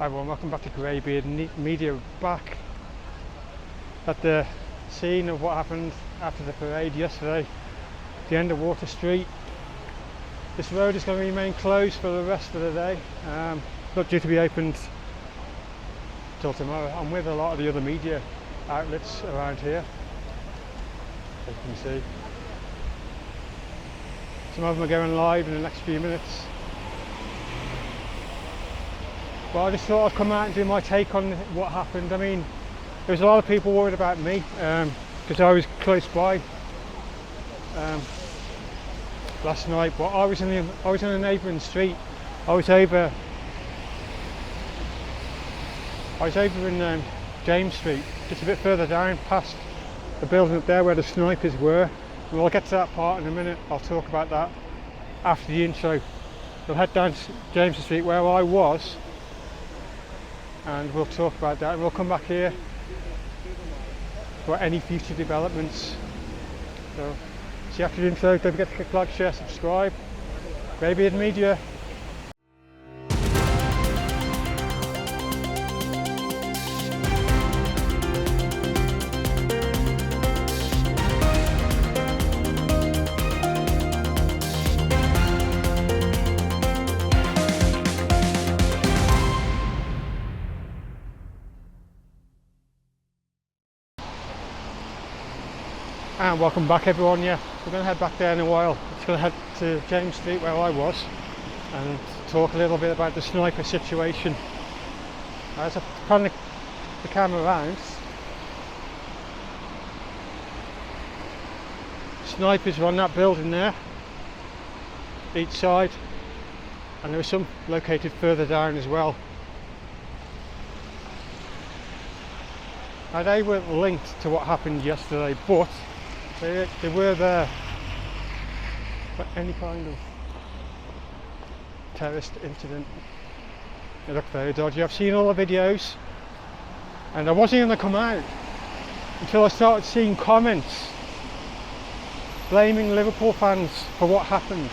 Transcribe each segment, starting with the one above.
Hi everyone, welcome back to GreyBeard Media. Back at the scene of what happened after the parade yesterday, the end of Water Street. This road is going to remain closed for the rest of the day, not due to be opened till tomorrow. I'm with a lot of the other media outlets around here, as you can see. Some of them are going live in the next few minutes. But I just thought I'd come out and do my take on what happened. I mean, there was a lot of people worried about me because I was close by last night. But I was in a neighbouring street. I was over in James Street, just a bit further down, past the building up there where the snipers were. Well, I'll get to that part in a minute. I'll talk about that after the intro. We'll head down to James Street where I was, and we'll talk about that, and we'll come back here for any future developments. So, see you after the intro. Don't forget to click like, share, subscribe. GreyBeard Media. And welcome back everyone. Yeah, we're going to head back there in a while. Just going to head to James Street where I was and talk a little bit about the sniper situation. As I pan the camera around, snipers were on that building there, each side, and there were some located further down as well. Now they weren't linked to what happened yesterday, but they were there for any kind of terrorist incident. They look very dodgy. I've seen all the videos and I wasn't going to come out until I started seeing comments blaming Liverpool fans for what happened.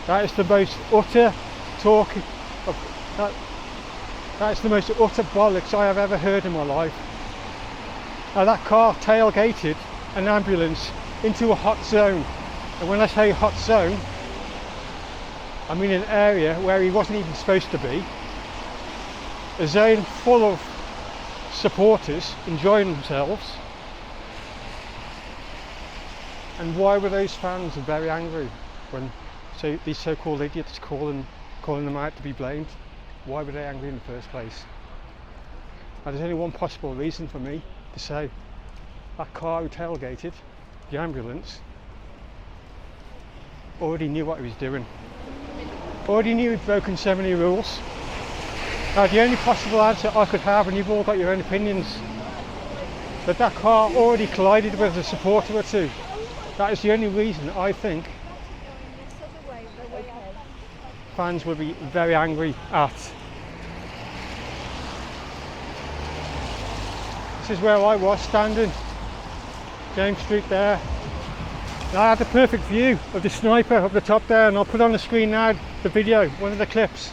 That is the most utter talk of that's the most utter bollocks I have ever heard in my life. Now that car tailgated an ambulance into a hot zone, and when I say hot zone, I mean an area where he wasn't even supposed to be, a zone full of supporters enjoying themselves. And why were those fans very angry when these so-called idiots calling them out to be blamed? Why were they angry in the first place? Now, there's only one possible reason for me to say: that car who tailgated the ambulance already knew what he was doing. Already knew he'd broken so many rules. Now the only possible answer I could have, and you've all got your own opinions, that car already collided with a supporter or two. That is the only reason I think fans would be very angry at. This is where I was standing, James Street there. And I had the perfect view of the sniper up the top there, and I'll put on the screen now the video, one of the clips.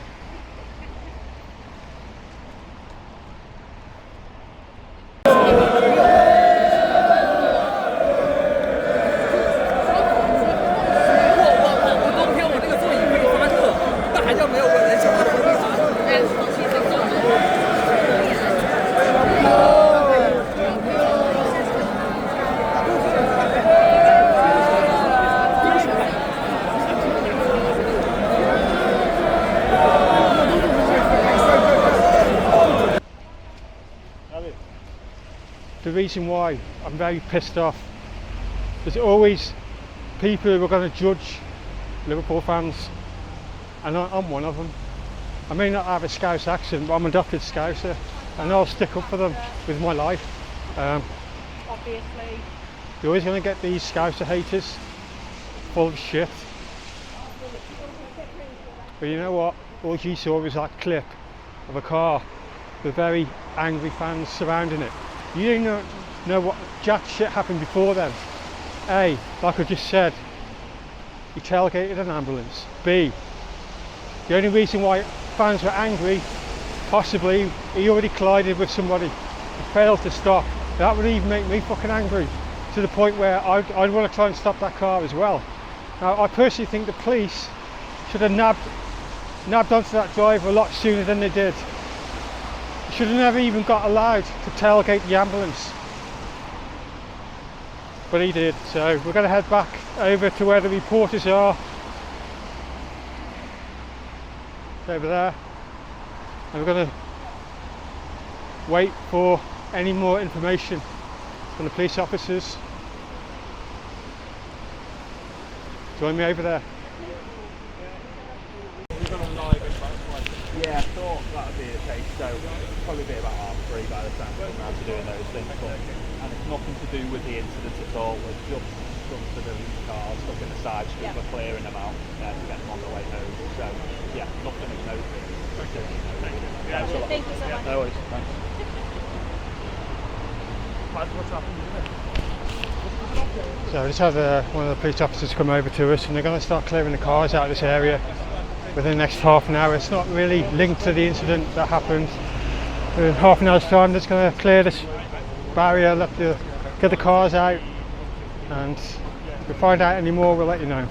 The reason why I'm very pissed off, there's always people who are going to judge Liverpool fans, and I'm one of them. I may not have a Scouse accent, but I'm an adopted Scouser, and I'll stick up for them with my life. Obviously. You're always going to get these Scouser haters full of shit. But you know what? All you saw was that clip of a car with very angry fans surrounding it. You didn't know what jack shit happened before then. A, like I just said, he tailgated an ambulance. B, the only reason why fans were angry possibly he already collided with somebody, he failed to stop. That would even make me fucking angry, to the point where I'd want to try and stop that car as well. Now, I personally think the police should have nabbed onto that driver a lot sooner than they did. They should have never even got allowed to tailgate the ambulance. But he did, so we're going to head back over to where the reporters are. Over there. And we're going to wait for any more information from the police officers. Join me over there. Yeah, I thought that would be the case, so probably be about 3:30 by the time we're around to doing those things. And it's nothing to do with the incident at all. We're just some civilian cars stuck in the side street. We're clearing them out to get them on the way home. So yeah, nothing of note. Thank you so much. No worries. Thanks. What's happened? So I just had one of the police officers come over to us, and they're going to start clearing the cars out of this area within the next half an hour. It's not really linked to the incident that happened. In half an hour's time, they're just going to clear this barrier, get the cars out, and if we find out any more, we'll let you know.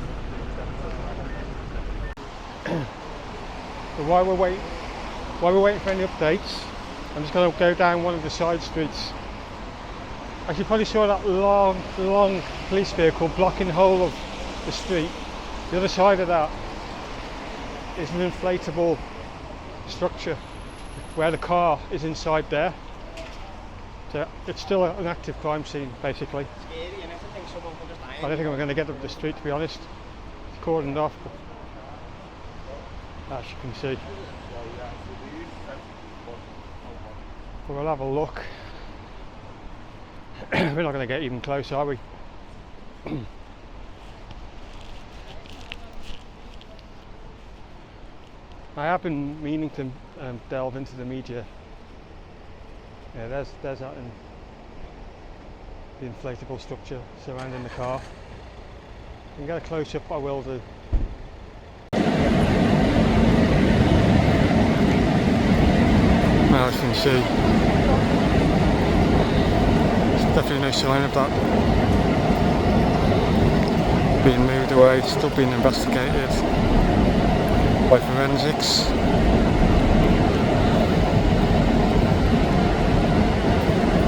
But while we're waiting for any updates, I'm just going to go down one of the side streets. As you probably saw, that long police vehicle blocking the whole of the street. The other side of that is an inflatable structure where the car is inside there. So it's still an active crime scene, basically. I don't think we're going to get up the street, to be honest. It's cordoned off, as you can see. But we'll have a look. We're not going to get even close, are we? I have been meaning to delve into the media. Yeah, there's that in the inflatable structure surrounding the car. If you can get a close up, I will do. Now, as you can see, there's definitely no sign of that being moved away. It's still being investigated by forensics.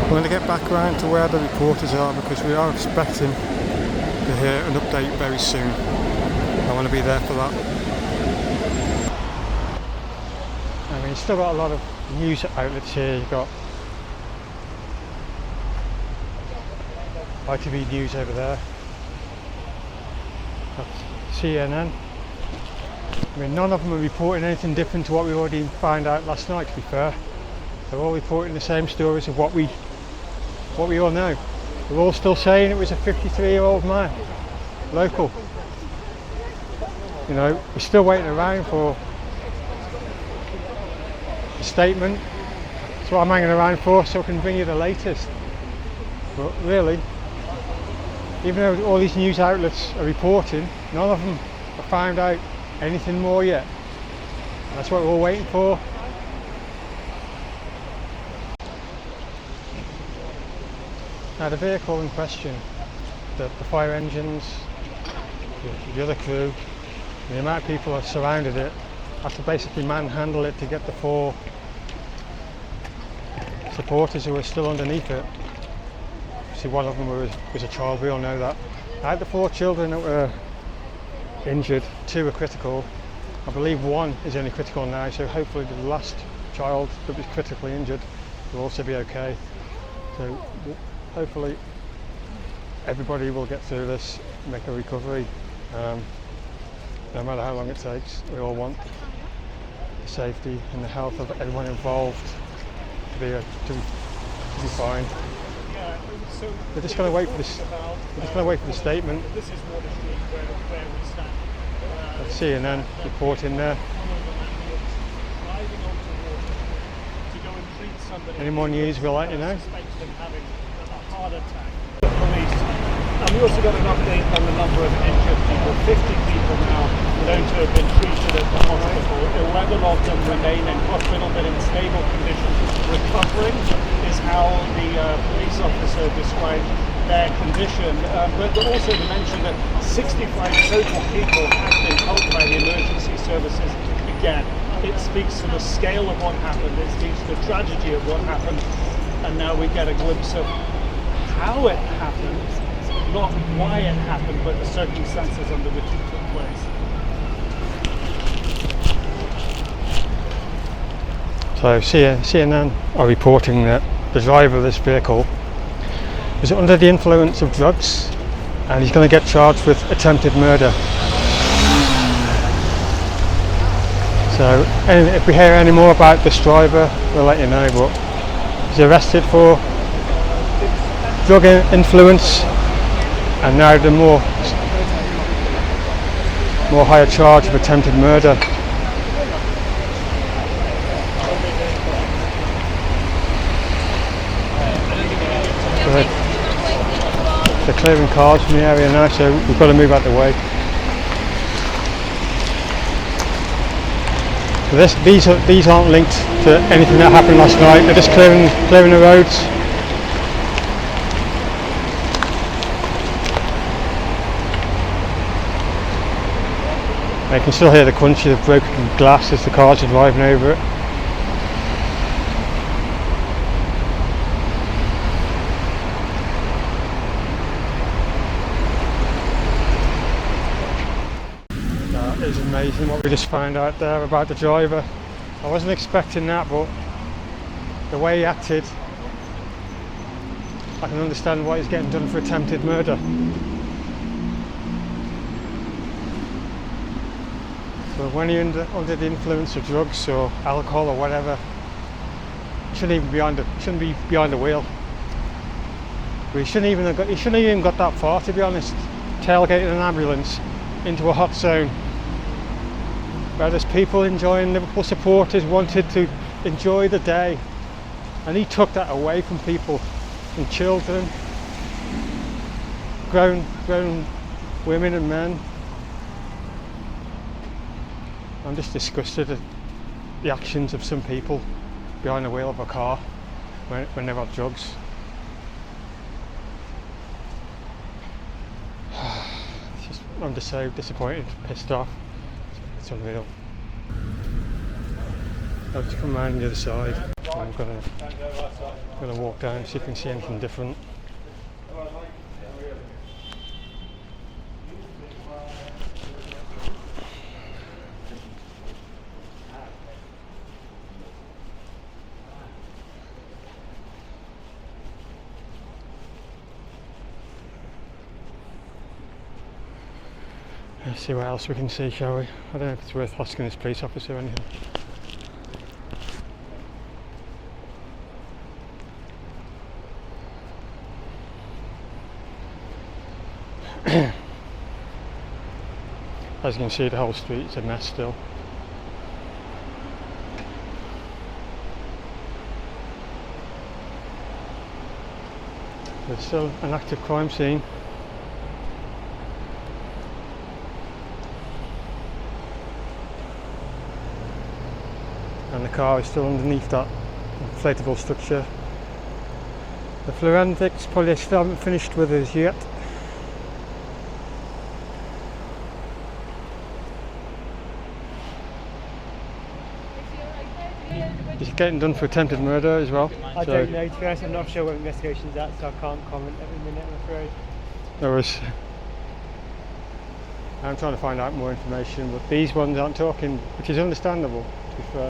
We're going to get back around to where the reporters are, because we are expecting to hear an update very soon. I want to be there for that. I mean, you've still got a lot of news outlets here. You've got ITV News over there. That's CNN. I mean, none of them are reporting anything different to what we already found out last night, to be fair. They're all reporting the same stories of what we all know. They're all still saying it was a 53-year-old man, local. You know, we're still waiting around for a statement. That's what I'm hanging around for, so I can bring you the latest. But really, even though all these news outlets are reporting, none of them have found out anything more yet. That's what we're all waiting for. Now, the vehicle in question, the fire engines, the other crew, the amount of people that surrounded it, had to basically manhandle it to get the 4 supporters who were still underneath it. See, one of them was a child, we all know that. I had the 4 children that were injured, 2 were critical. I believe 1 is only critical now, so hopefully the last child that was critically injured will also be okay. So hopefully everybody will get through this, make a recovery, no matter how long it takes. We all want the safety and the health of everyone involved to be fine. We're just going to wait for this. We're just going to wait for the statement. That's CNN reporting there. Any more news, we'll let you know. And we also got an update on the number of injured people. 50 people now known to have been treated at the hospital. 11 some of them remain in hospital but in stable condition, recovering is how the police officer described their condition. But also to mention that 65 total people have been helped by the emergency services. Again, it speaks to the scale of what happened, it speaks to the tragedy of what happened, and now we get a glimpse of how it happened, not why it happened, but the circumstances under which it took place. So CNN are reporting that the driver of this vehicle was under the influence of drugs and he's going to get charged with attempted murder. So if we hear any more about this driver, we'll let you know, but he's arrested for drug influence and now the more higher charge of attempted murder. They're clearing cars from the area now, so we've got to move out the way. So these aren't linked to anything that happened last night. They're just clearing the roads. You can still hear the crunch of the broken glass as the cars are driving over it. That is amazing what we just found out there about the driver. I wasn't expecting that, but the way he acted, I can understand why he's getting done for attempted murder. So when you're under the influence of drugs or alcohol or whatever, you shouldn't be behind the wheel. He shouldn't even got that far, to be honest. Tailgating an ambulance into a hot zone where there's people enjoying, Liverpool supporters wanted to enjoy the day, and he took that away from people, from children, grown women and men. I'm just disgusted at the actions of some people behind the wheel of a car when they're on drugs. I'm just so disappointed, pissed off. It's unreal. I'll just come around the other side. I'm gonna walk down and see if we can see anything different. Let's see what else we can see, shall we? I don't know if it's worth asking this police officer or anything. As you can see, the whole street's a mess still. There's still an active crime scene. And the car is still underneath that inflatable structure. The forensics probably still haven't finished with us yet. He's getting done for attempted murder as well. I don't know, to be honest. I'm not sure what investigation's at, so I can't comment every minute, I'm afraid. There was. I'm trying to find out more information, but these ones aren't talking, which is understandable, to be fair.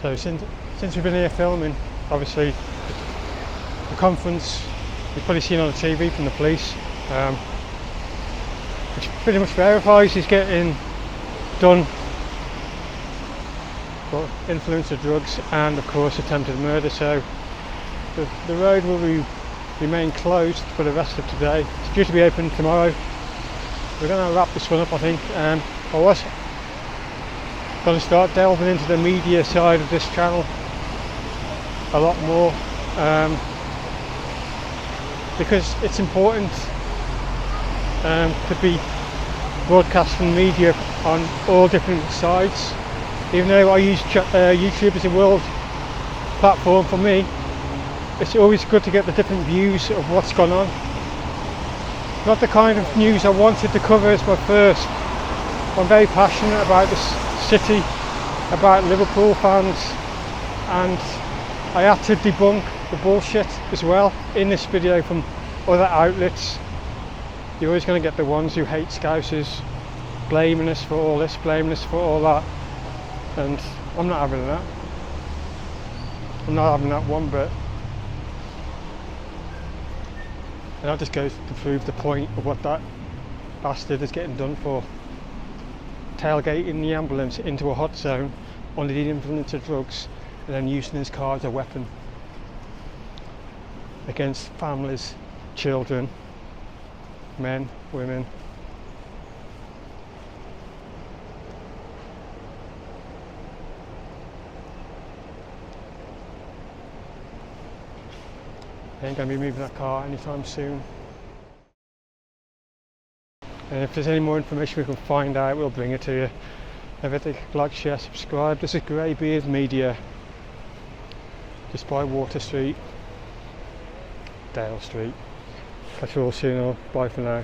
So since we've been here filming, obviously the conference you've probably seen on the TV from the police, which pretty much verifies he's getting done for influence of drugs and of course attempted murder. So the road will remain closed for the rest of today. It's due to be open tomorrow. We're going to wrap this one up, I think. I was going to start delving into the media side of this channel a lot more, because it's important to be broadcasting media on all different sides. Even though I use YouTube as a world platform, for me it's always good to get the different views of what's gone on. Not the kind of news I wanted to cover as my first. I'm very passionate about this city, about Liverpool fans, and I had to debunk the bullshit as well in this video from other outlets. You're always going to get the ones who hate Scousers blaming us for all this, blaming us for all that, and I'm not having that. I'm not having that one bit. And that just goes to prove the point of what that bastard is getting done for. Tailgating the ambulance into a hot zone under the influence of drugs and then using his car as a weapon against families, children, men, women. I ain't going to be moving that car anytime soon. And if there's any more information we can find out, we'll bring it to you. Everything, like, share, subscribe. This is GreyBeard Media, just by Water Street, Dale Street. Catch you all soon. Bye for now.